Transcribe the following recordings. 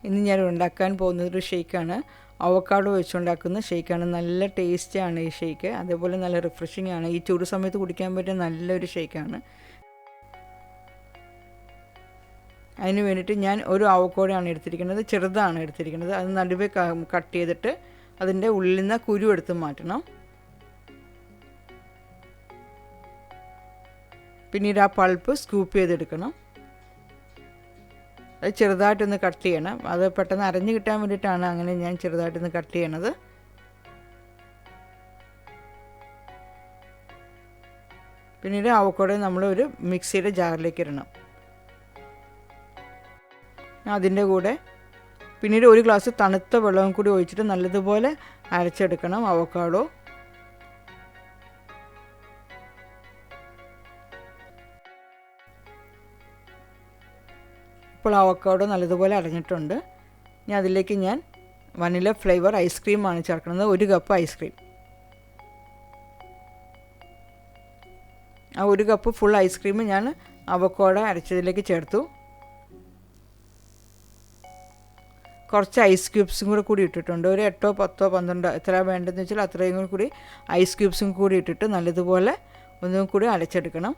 ഇന്ന് ഞാൻ ഉണ്ടാക്കാൻ പോകുന്നത് ഒരു ഷേക്കാണ്. അവക്കാഡോ വെച്ചുണ്ടാക്കുന്ന ഷേക്കാണ്. നല്ല ടേസ്റ്റിയാണ് ഈ ഷേക്ക്. അതേപോലെ നല്ല റിഫ്രഷിംഗ് ആണ്. ഈ ചൂട് സമയത്ത് കുടിക്കാൻ പറ്റിയ നല്ലൊരു ഷേക്കാണ്. അതിന് വേണ്ടിയിട്ട് ഞാൻ ഒരു അവക്കാഡോയാണ് എടുത്തിരിക്കുന്നത്. ചെറുതാണ് എടുത്തിരിക്കുന്നത്. അത് നടുവേ കട്ട് ചെയ്തിട്ട് അതിൻ്റെ ഉള്ളിൽ നിന്ന് കുരു എടുത്ത് മാറ്റണം. പിന്നീട് ആ പൾപ്പ് സ്കൂപ്പ് ചെയ്തെടുക്കണം. അത് ചെറുതായിട്ടൊന്ന് കട്ട് ചെയ്യണം. അത് പെട്ടെന്ന് അരഞ്ഞു കിട്ടാൻ വേണ്ടിയിട്ടാണ് അങ്ങനെ ഞാൻ ചെറുതായിട്ടൊന്ന് കട്ട് ചെയ്യണത്. പിന്നീട് അവക്കാഡോ നമ്മൾ ഒരു മിക്സിയുടെ ജാറിലേക്ക് ഇടണം. അതിൻ്റെ കൂടെ പിന്നീട് ഒരു ഗ്ലാസ് തണുത്ത വെള്ളവും കൂടി ഒഴിച്ചിട്ട് നല്ലതുപോലെ അരച്ചെടുക്കണം അവക്കാഡോ. ഇപ്പോൾ അവക്കാഡോ നല്ലതുപോലെ അരഞ്ഞിട്ടുണ്ട്. ഇനി അതിലേക്ക് ഞാൻ വനില ഫ്ലേവർ ഐസ്ക്രീമാണ് ചേർക്കുന്നത്. 1 കപ്പ് ഐസ്ക്രീം. ആ 1 കപ്പ് ഫുൾ ഐസ്ക്രീം ഞാൻ അവക്കാഡോ അരച്ചതിലേക്ക് ചേർത്തു. കുറച്ച് ഐസ് ക്യൂബ്സും കൂടി ഇട്ടിട്ടുണ്ട്. ഒരു 8, 10, 12 എത്ര വേണ്ടതെന്ന് വെച്ചാൽ അത്രയും കൂടി ഐസ് ക്യൂബ്സും കൂടി ഇട്ടിട്ട് നല്ലതുപോലെ ഒന്നും കൂടി അരച്ചെടുക്കണം.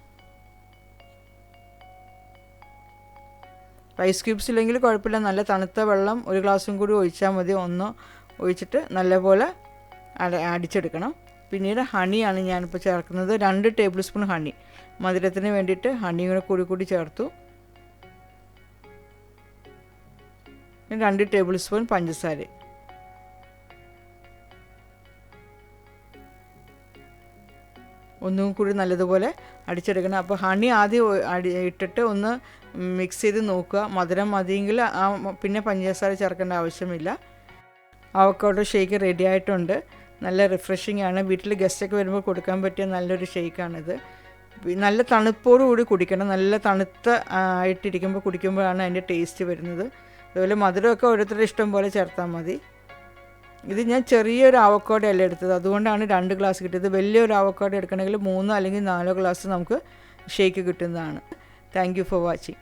ഐസ് ക്യൂബ്സ് ഇല്ലെങ്കിൽ കുഴപ്പമില്ല. നല്ല തണുത്ത വെള്ളം 1 ഗ്ലാസും കൂടി ഒഴിച്ചാൽ മതി. ഒന്ന് ഒഴിച്ചിട്ട് നല്ലപോലെ അടിച്ചെടുക്കണം. പിന്നീട് ഹണിയാണ് ഞാനിപ്പോൾ ചേർക്കുന്നത്. 2 ടേബിൾ സ്പൂൺ ഹണി. മധുരത്തിന് വേണ്ടിയിട്ട് ഹണിയും കൂടി ചേർത്തു. 2 ടേബിൾ സ്പൂൺ പഞ്ചസാര. ഒന്നും കൂടി നല്ലതുപോലെ അടിച്ചെടുക്കണം. അപ്പോൾ ഹണി ആദ്യം ഇട്ടിട്ട് ഒന്ന് മിക്സ് ചെയ്ത് നോക്കുക. മധുരം മതിയെങ്കിൽ പിന്നെ പഞ്ചസാര ചേർക്കേണ്ട ആവശ്യമില്ല. അവക്കാഡോ ഷേക്ക് റെഡി ആയിട്ടുണ്ട്. നല്ല റിഫ്രഷിംഗ് ആണ്. വീട്ടിൽ ഗസ്റ്റൊക്കെ വരുമ്പോൾ കൊടുക്കാൻ പറ്റിയ നല്ലൊരു ഷേക്കാണിത്. നല്ല തണുപ്പോടുകൂടി കുടിക്കണം. നല്ല തണുത്ത ആയിട്ടിരിക്കുമ്പോൾ കുടിക്കുമ്പോഴാണ് അതിൻ്റെ ടേസ്റ്റ് വരുന്നത്. അതുപോലെ മധുരമൊക്കെ ഓരോരുത്തരുടെ ഇഷ്ടം പോലെ ചേർത്താൽ മതി. ഇത് ഞാൻ ചെറിയൊരു അവക്കാഡോ അല്ല എടുത്തത്, അതുകൊണ്ടാണ് 2 ഗ്ലാസ് കിട്ടിയത്. വലിയൊരു അവക്കാഡോ എടുക്കണമെങ്കിൽ 3 അല്ലെങ്കിൽ 4 ഗ്ലാസ് നമുക്ക് ഷേക്ക് കിട്ടുന്നതാണ്. Thank you for watching.